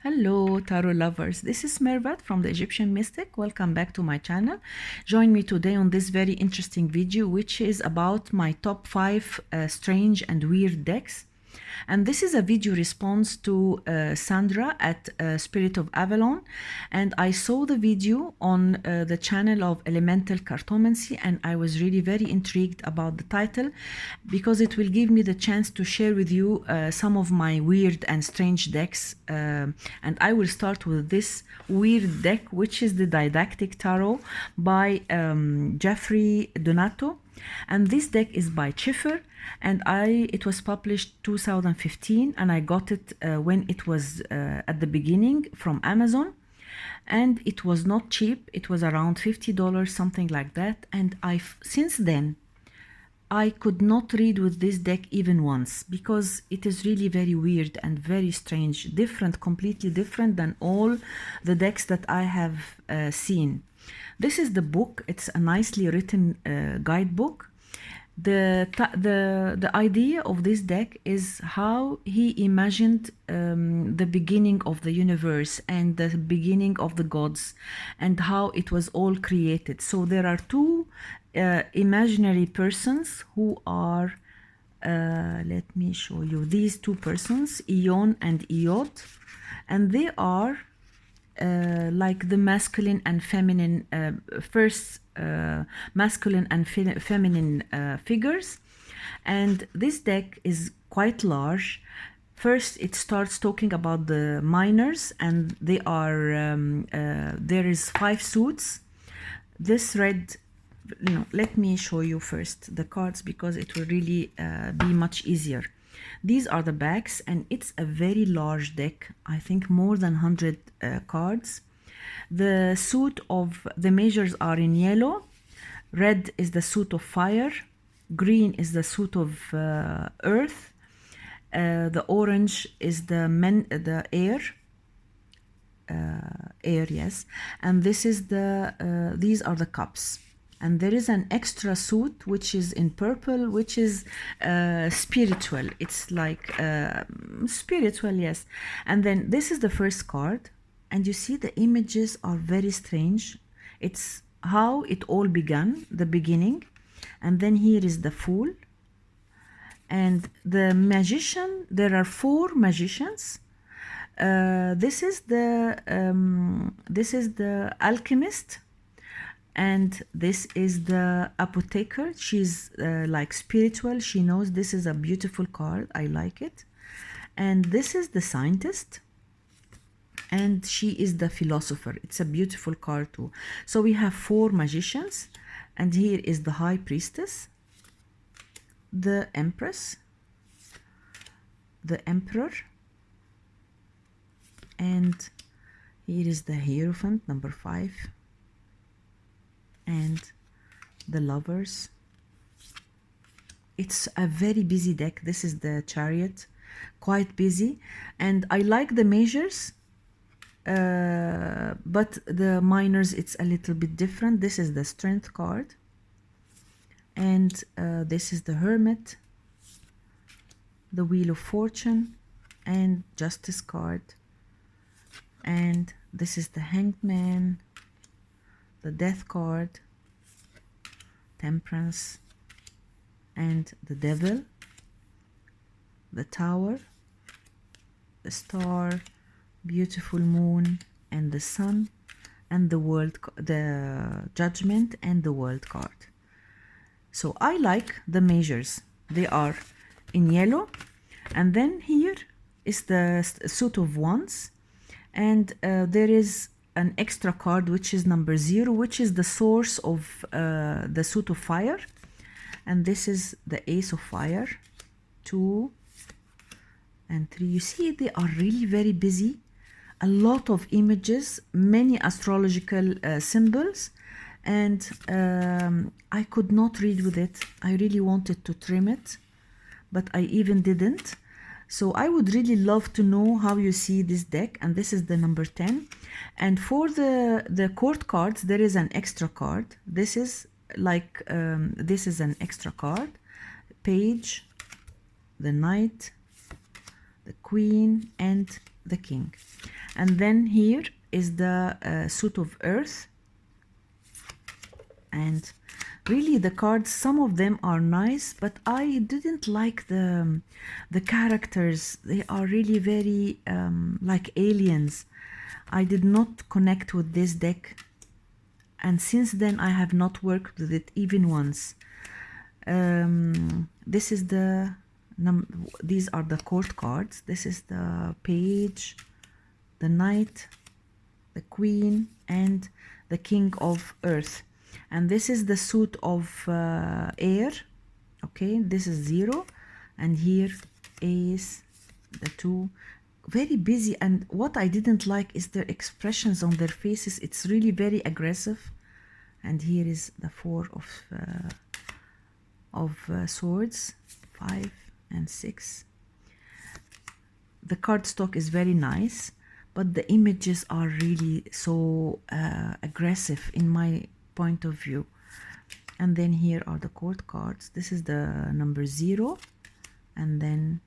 Hello, tarot lovers. This is Mervat from the Egyptian Mystic. Welcome back to my channel. Join me today on this very interesting video, which is about my top 5 strange and weird decks. And this is a video response to Sandra at Spirit of Avalon. And I saw the video on the channel of Elemental Cartomancy, and I was really very intrigued about the title because it will give me the chance to share with you some of my weird and strange decks. And I will start with this weird deck, which is the Didactic Tarot by Jeffrey Donato. And this deck is by Schiffer, and it was published 2015, and I got it when it was at the beginning from Amazon, and it was not cheap. It was around $50, something like that. And since then I could not read with this deck even once because it is really very weird and very strange, different, completely different than all the decks that I have seen. This is the book. It's a nicely written guidebook. The idea of this deck is how he imagined the beginning of the universe and the beginning of the gods and how it was all created. So there are two imaginary persons who are, let me show you these two persons, Ion and Iod, and they are like the masculine and feminine, first masculine and feminine figures. And this deck is quite large. First, it starts talking about the minors, and they are there is 5 suits. This red, let me show you first the cards because it will really be much easier. These are the backs, and it's a very large deck. I think more than 100 cards. The suit of the measures are in yellow. Red is the suit of fire. Green is the suit of earth. The orange is the air. Air, yes. And this is these are the cups. And there is an extra suit which is in purple, which is spiritual. It's like spiritual, yes. And then this is the first card, and you see the images are very strange. It's how it all began, the beginning. And then here is the Fool, and the Magician. There are 4 magicians. This is the Alchemist. And this is the Apotheker. She's like spiritual. She knows. This is a beautiful card. I like it. And this is the Scientist. And she is the Philosopher. It's a beautiful card too. So we have 4 magicians. And here is the High Priestess, the Empress, the Emperor. And here is the Hierophant, number 5. And the Lovers. It's a very busy deck. This is the Chariot, quite busy. And I like the measures, but the minors, it's a little bit different. This is the Strength card. And this is the Hermit, the Wheel of Fortune, and Justice card. And this is the Hanged Man, the Death card, Temperance, and the Devil, the Tower, the Star, Beautiful Moon, and the Sun, and the Judgment, and the World card. So I like the measures. They are in yellow. And then here is the suit of wands, and there is an extra card which is number 0, which is the source of the suit of fire. And this is the Ace of Fire, 2 and 3. You see, they are really very busy. A lot of images, many astrological symbols, and I could not read with it. I really wanted to trim it, but I even didn't. So I would really love to know how you see this deck. And this is the number 10. And for the court cards, there is an extra card. This is like, this is an extra card. Page, the Knight, the Queen, and the king. And then here is the suit of earth. And really the cards, some of them are nice, but I didn't like the characters. They are really very like aliens. I did not connect with this deck, and since then I have not worked with it even once. This is the these are the court cards. This is the page, the knight, the queen, and the king of earth. And this is the suit of air. Okay, this is 0, and here is the 2. Very busy, and what I didn't like is their expressions on their faces. It's really very aggressive. And here is the 4 of swords, 5 and 6. The cardstock is very nice, but the images are really so aggressive in my point of view. And then here are the court cards. This is the number 0, and then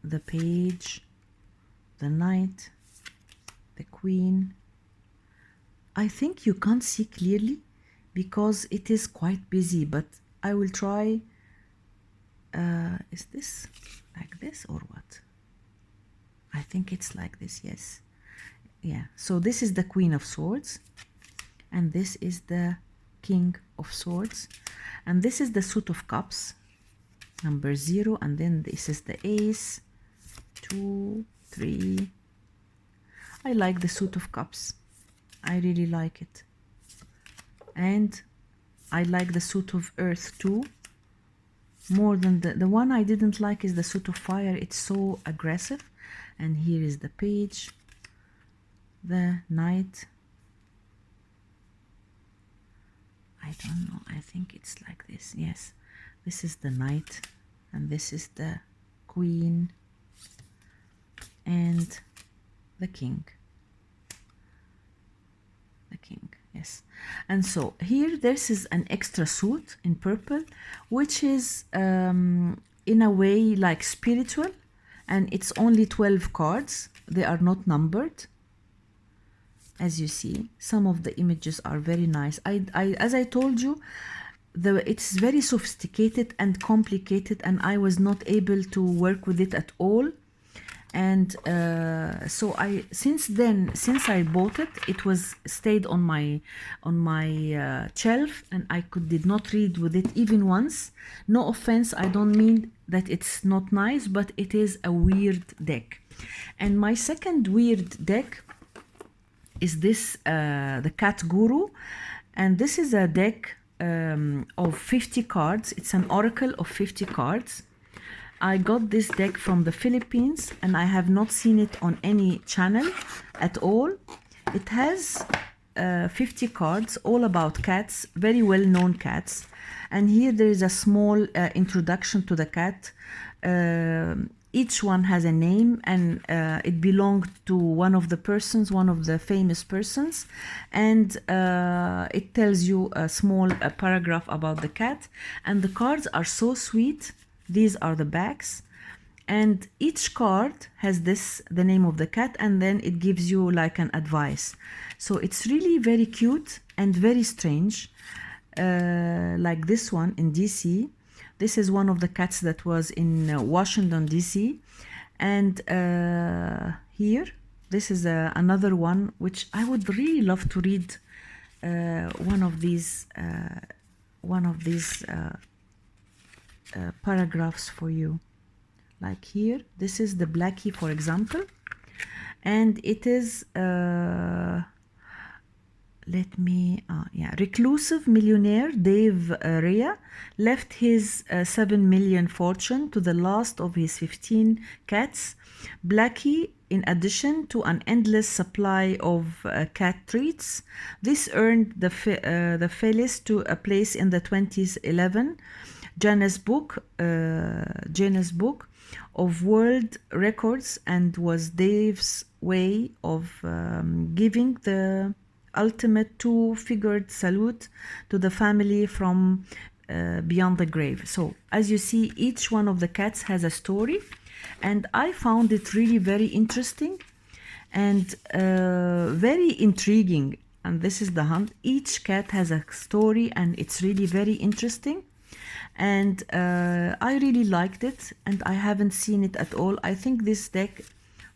the page, the knight, the queen. I think you can't see clearly because it is quite busy, but I will try. Is this like this or what? I think it's like this, yes. Yeah, so this is the Queen of Swords, and this is the King of Swords, and this is the Suit of Cups, number 0, and then this is the Ace, 2, 3. I like the Suit of Cups. I really like it. And I like the Suit of Earth too. More than the one I didn't like is the Suit of Fire. It's so aggressive. And here is the page, the knight. I don't know. I think it's like this. Yes. This is the knight, and this is the queen and the king. The king, yes. And so here this is an extra suit in purple, which is in a way like spiritual, and it's only 12 cards. They are not numbered. As you see, some of the images are very nice. As I told you, it's very sophisticated and complicated, and I was not able to work with it at all. And so since I bought it, it was stayed on my shelf, and I did not read with it even once. No offense, I don't mean that it's not nice, but it is a weird deck. And my second weird deck is this, the Cat Guru, and this is a deck of 50 cards. It's an oracle of 50 cards. I got this deck from the Philippines, and I have not seen it on any channel at all. It has 50 cards, all about cats, very well-known cats. And here there is a small introduction to the cat. Each one has a name, and it belonged to one of the persons, one of the famous persons. And it tells you a small paragraph about the cat. And the cards are so sweet. These are the backs, and each card has the name of the cat, and then it gives you like an advice. So it's really very cute and very strange, like this one in DC. This is one of the cats that was in Washington DC, and here this is another one which I would really love to read. One of these paragraphs for you. Like here, this is the Blackie, for example, and it is reclusive millionaire Dave Rea left his 7 million fortune to the last of his 15 cats. Blackie, in addition to an endless supply of cat treats, this earned the Phyllis to a place in the 2011 Guinness Book of World Records, and was Dave's way of giving the ultimate two-figured salute to the family from beyond the grave. So as you see, each one of the cats has a story, and I found it really very interesting and very intriguing. And this is the hunt. Each cat has a story, and it's really very interesting. And I really liked it, and I haven't seen it at all. I think this deck,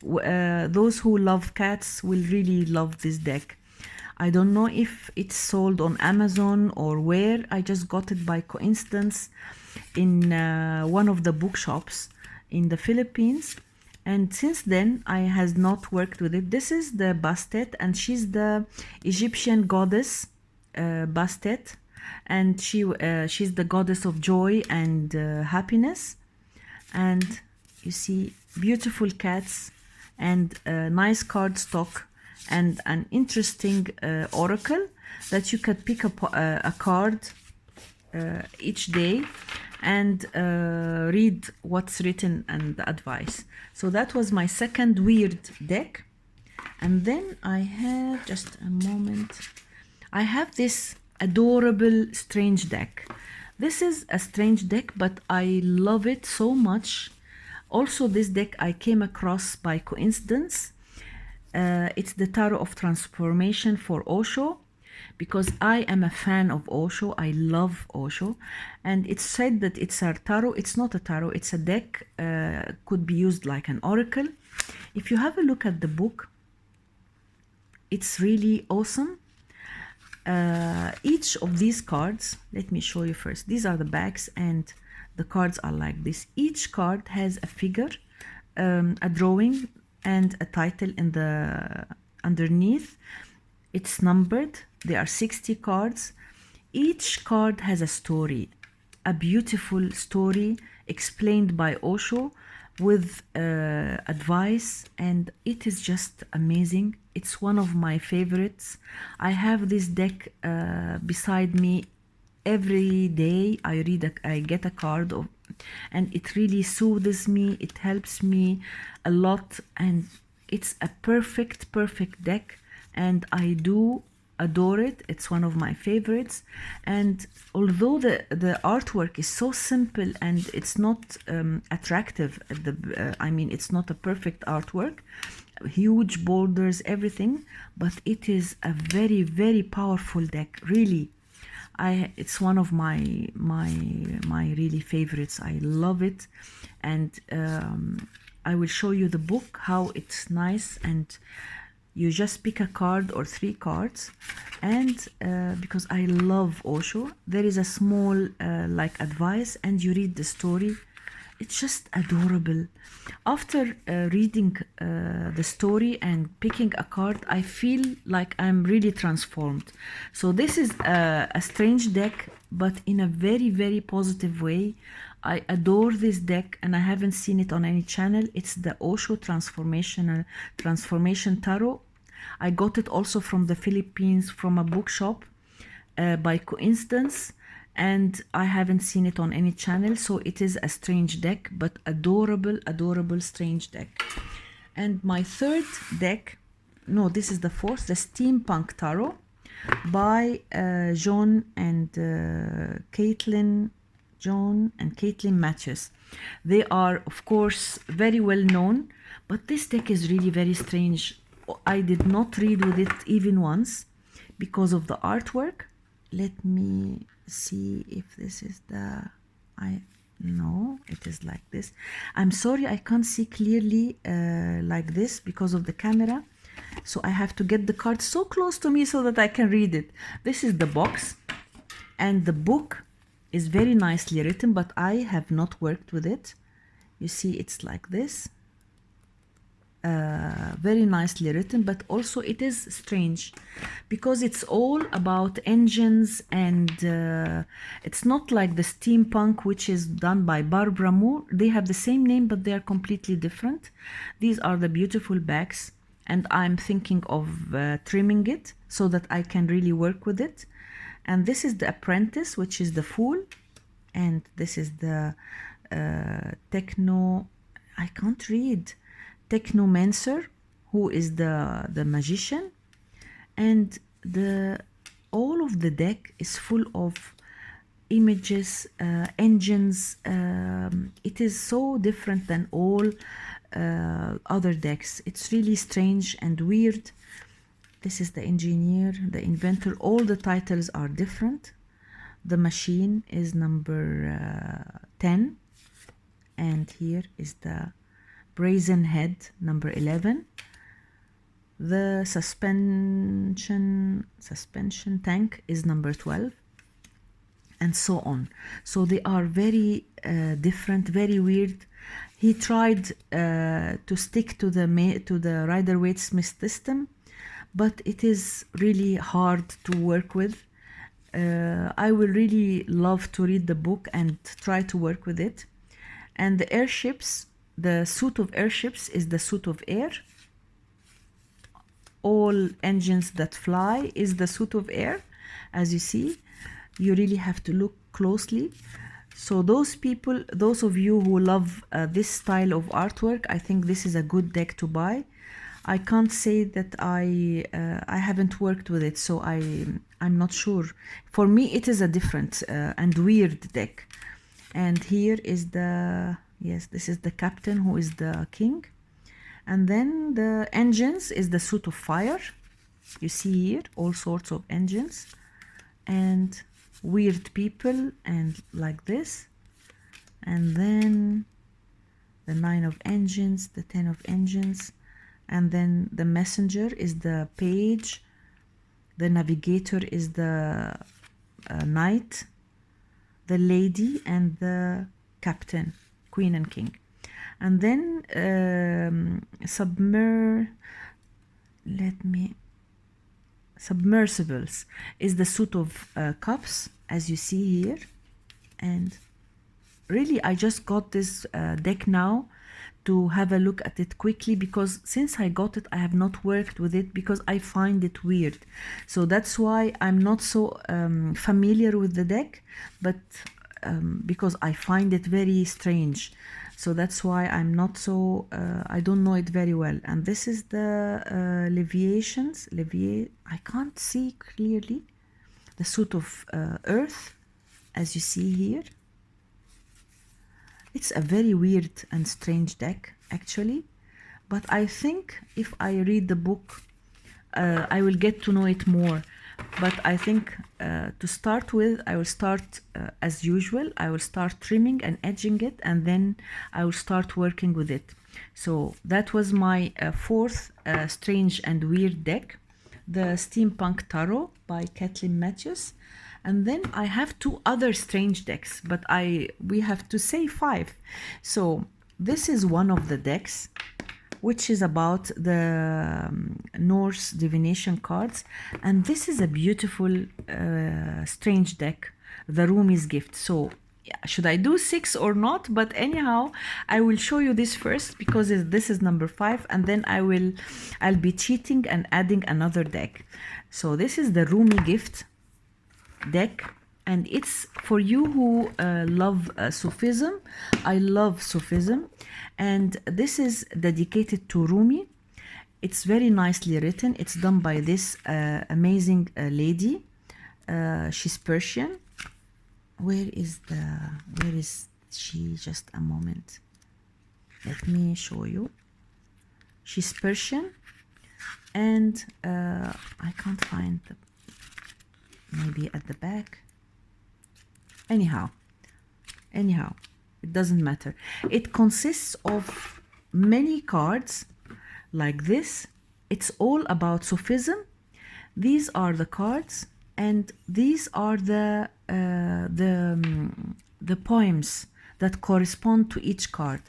those who love cats will really love this deck. I don't know if it's sold on Amazon or where. I just got it by coincidence in one of the bookshops in the Philippines. And since then, I has not worked with it. This is the Bastet, and she's the Egyptian goddess Bastet, and she's the goddess of joy and happiness. And you see beautiful cats and nice card stock and an interesting oracle that you could pick up a card each day and read what's written and the advice. So that was my second weird deck. And then I have, just a moment, I have this adorable strange deck. This is a strange deck, but I love it so much. Also, this deck I came across by coincidence. It's the Tarot of Transformation for OSHO, because I am a fan of OSHO. I love OSHO. And it's said that it's a tarot. It's not a tarot, it's a deck. Could be used like an oracle. If you have a look at the book, it's really awesome. Each of these cards, let me show you first. These are the backs, and the cards are like this. Each card has a figure, a drawing, and a title in the underneath. It's numbered. There are 60 cards. Each card has a story, a beautiful story explained by Osho with advice, and it is just amazing. It's one of my favorites. I have this deck beside me every day. I get a card of, and it really soothes me. It helps me a lot, and it's a perfect deck, and I do adore it. It's one of my favorites. And although the artwork is so simple and it's not attractive, I mean, it's not a perfect artwork, huge boulders, everything, but it is a very powerful deck, really. It's one of my really favorites. I love it. And I will show you the book, how it's nice, and you just pick a card or 3 cards. And because I love Osho, there is a small like advice, and you read the story. It's just adorable. After reading the story and picking a card, I feel like I'm really transformed. So this is a strange deck, but in a very positive way. I adore this deck, and I haven't seen it on any channel. It's the Osho Transformation Tarot. I got it also from the Philippines, from a bookshop by coincidence, and I haven't seen it on any channel. So it is a strange deck, but adorable strange deck. And my third deck, no, this is the fourth, the Steampunk Tarot by John and Caitlin Mattews. They are, of course, very well known, but this deck is really very strange. I did not read with it even once because of the artwork. Let me see if this is the... No, it is like this. I'm sorry, I can't see clearly like this because of the camera. So I have to get the card so close to me so that I can read it. This is the box, and the book is very nicely written, but I have not worked with it. You see, it's like this. Very nicely written, but also it is strange because it's all about engines, and it's not like the Steampunk, which is done by Barbara Moore. They have the same name, but they are completely different. These are the beautiful backs, and I'm thinking of trimming it so that I can really work with it. And this is the Apprentice, which is the Fool, and this is the I can't read. Technomancer, who is the magician. And all of the deck is full of images, engines. It is so different than all other decks. It's really strange and weird. This is the engineer, the inventor. All the titles are different. The machine is number 10, and here is the brazen head, number 11. The suspension tank is number 12, and so on. So they are very different, very weird. He tried to stick to the Rider-Waite-Smith system, but it is really hard to work with. I will really love to read the book and try to work with it. And the airships, the suit of airships is the suit of air. All engines that fly is the suit of air. As you see, you really have to look closely. So those people, those of you who love this style of artwork, I think this is a good deck to buy. I can't say that I haven't worked with it, so I'm not sure. For me, it is a different and weird deck. And here is the, yes, this is the captain who is the king. And then the engines is the suit of fire. You see here all sorts of engines and weird people and like this. And then the 9 of engines, the 10 of engines. And then the messenger is the page. The navigator is the knight. The lady and the captain, queen and king. And then submersibles is the suit of cups, as you see here. And really, I just got this deck now to have a look at it quickly, because since I got it, I have not worked with it because I find it weird. So that's why I'm not so familiar with the deck, but because I find it very strange. So that's why I'm not so, I don't know it very well. And this is the Leviations. I can't see clearly. The suit of earth, as you see here. It's a very weird and strange deck, actually. But I think if I read the book, I will get to know it more. But I think to start with, I will start as usual. I will start trimming and edging it, and then I will start working with it. So that was my fourth strange and weird deck, the Steampunk Tarot by Kathleen Mattews. And then I have 2 other strange decks, but we have to say 5. So this is one of the decks, which is about the Norse divination cards. And this is a beautiful, strange deck, the RUMI's gift. So yeah, should I do 6 or not? But anyhow, I will show you this first because this is number 5, and then I'll be cheating and adding another deck. So this is the RUMI gift deck, and it's for you who love Sufism. I love Sufism, and this is dedicated to Rumi. It's very nicely written. It's done by this amazing lady. She's Persian. Where is she? Just a moment. Let me show you. She's Persian, and I can't find the, maybe at the back. Anyhow, it doesn't matter. It consists of many cards like this. It's all about Sufism. These are the cards, and these are the poems that correspond to each card.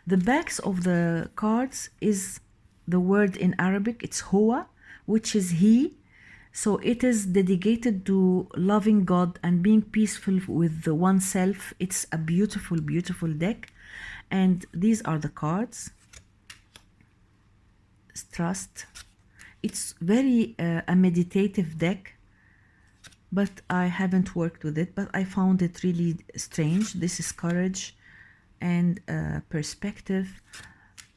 The backs of the cards is the word in Arabic. It's Huwa, which is he. So it is dedicated to loving God and being peaceful with oneself. It's a beautiful, beautiful deck. And these are the cards. Trust. It's very a meditative deck, but I haven't worked with it, but I found it really strange. This is courage and perspective.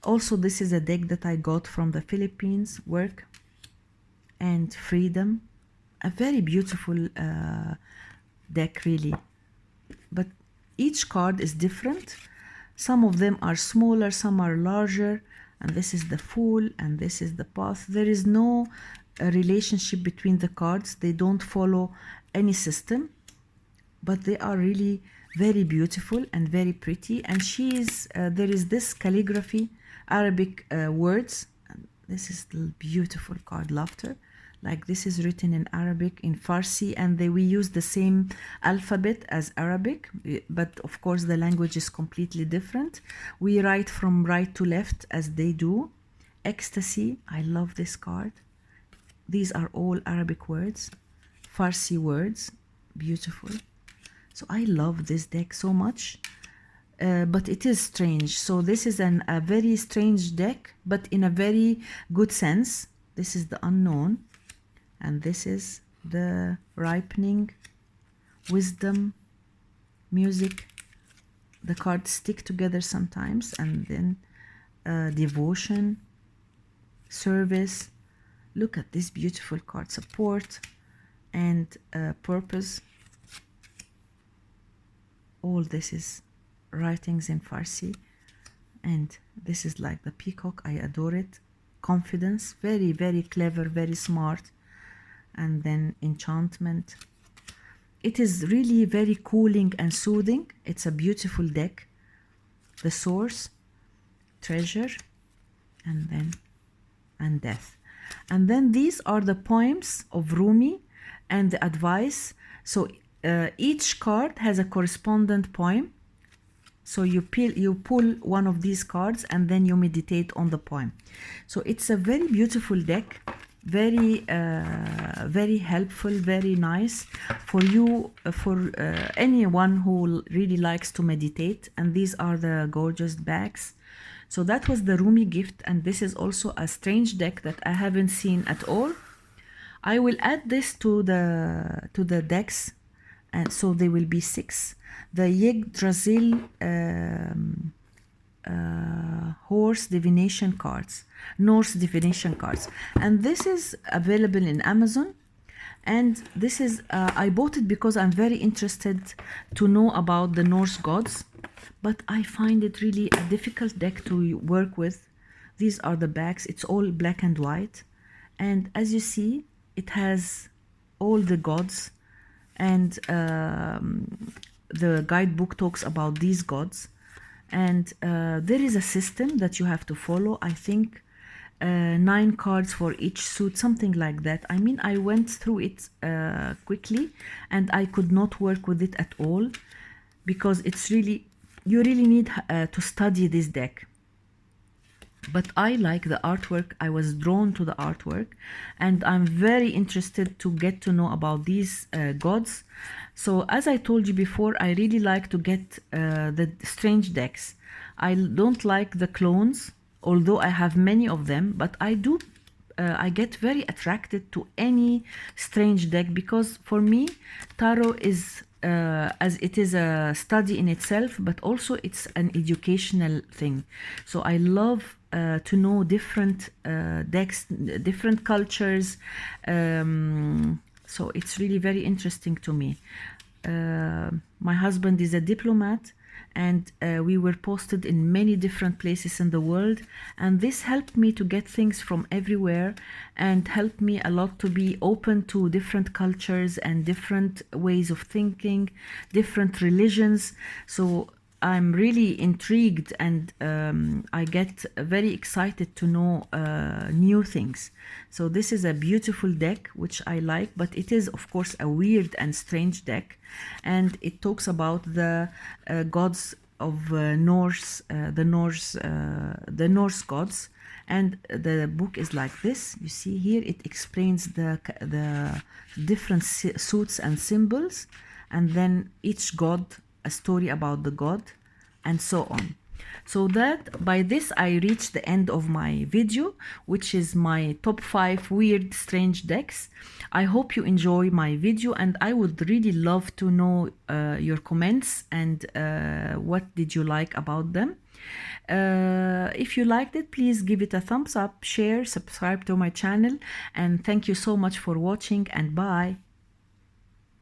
Also, this is a deck that I got from the Philippines, work and freedom. A very beautiful deck, really. But each card is different. Some of them are smaller, some are larger, and this is the Fool, and this is the Path. There is no relationship between the cards. They don't follow any system, but they are really very beautiful and very pretty. And there is this calligraphy, Arabic words. And this is the beautiful card, Laughter. Like this is written in Arabic, in Farsi, and we use the same alphabet as Arabic, but of course the language is completely different. We write from right to left as they do. Ecstasy, I love this card. These are all Arabic words, Farsi words, beautiful. So I love this deck so much, but it is strange. So this is a very strange deck, but in a very good sense. This is the Unknown. And this is the Ripening, Wisdom, Music. The cards stick together sometimes. And then Devotion, Service. Look at this beautiful card, Support and Purpose. All this is writings in Farsi. And this is like the Peacock. I adore it. Confidence, very, very clever, very smart. And then Enchantment. It is really very cooling and soothing. It's a beautiful deck. The Source, Treasure, and Death. And then these are the poems of Rumi and the advice. So each card has a correspondent poem. So you pull one of these cards and then you meditate on the poem. So it's a very beautiful deck. Very very helpful, very nice for you, for anyone who really likes to meditate. And these are the gorgeous bags. So that was the Rumi gift, and this is also a strange deck that I haven't seen at all. I will add this to the decks, and so they will be 6. The YGGDRASIL horse divination cards, Norse divination cards, and this is available in Amazon. And this is I bought it because I'm very interested to know about the Norse gods, but I find it really a difficult deck to work with. These are the backs. It's all black and white, and as you see, it has all the gods, and the guidebook talks about these gods. And there is a system that you have to follow. I think 9 cards for each suit, something like that. I mean, I went through it quickly, and I could not work with it at all, because it's really, you really need to study this deck. But I like the artwork. I was drawn to the artwork, and I'm very interested to get to know about these gods. So as I told you before, I really like to get the strange decks. I don't like the clones, although I have many of them, but I get very attracted to any strange deck, because for me, tarot is as it is a study in itself, but also it's an educational thing. So I love to know different decks, different cultures. So it's really very interesting to me. My husband is a diplomat, and we were posted in many different places in the world, and this helped me to get things from everywhere, and helped me a lot to be open to different cultures and different ways of thinking, different religions. So I'm really intrigued, and I get very excited to know new things. So this is a beautiful deck, which I like, but it is of course a weird and strange deck, and it talks about the gods of Norse, the Norse gods. And the book is like this. You see here, it explains the different suits and symbols, and then each god, a story about the god, and so on. So that by this I reached the end of my video, which is my top 5 weird strange decks. I hope you enjoy my video, and I would really love to know your comments and what did you like about them. If you liked it, please give it a thumbs up, share, subscribe to my channel, and thank you so much for watching, and bye.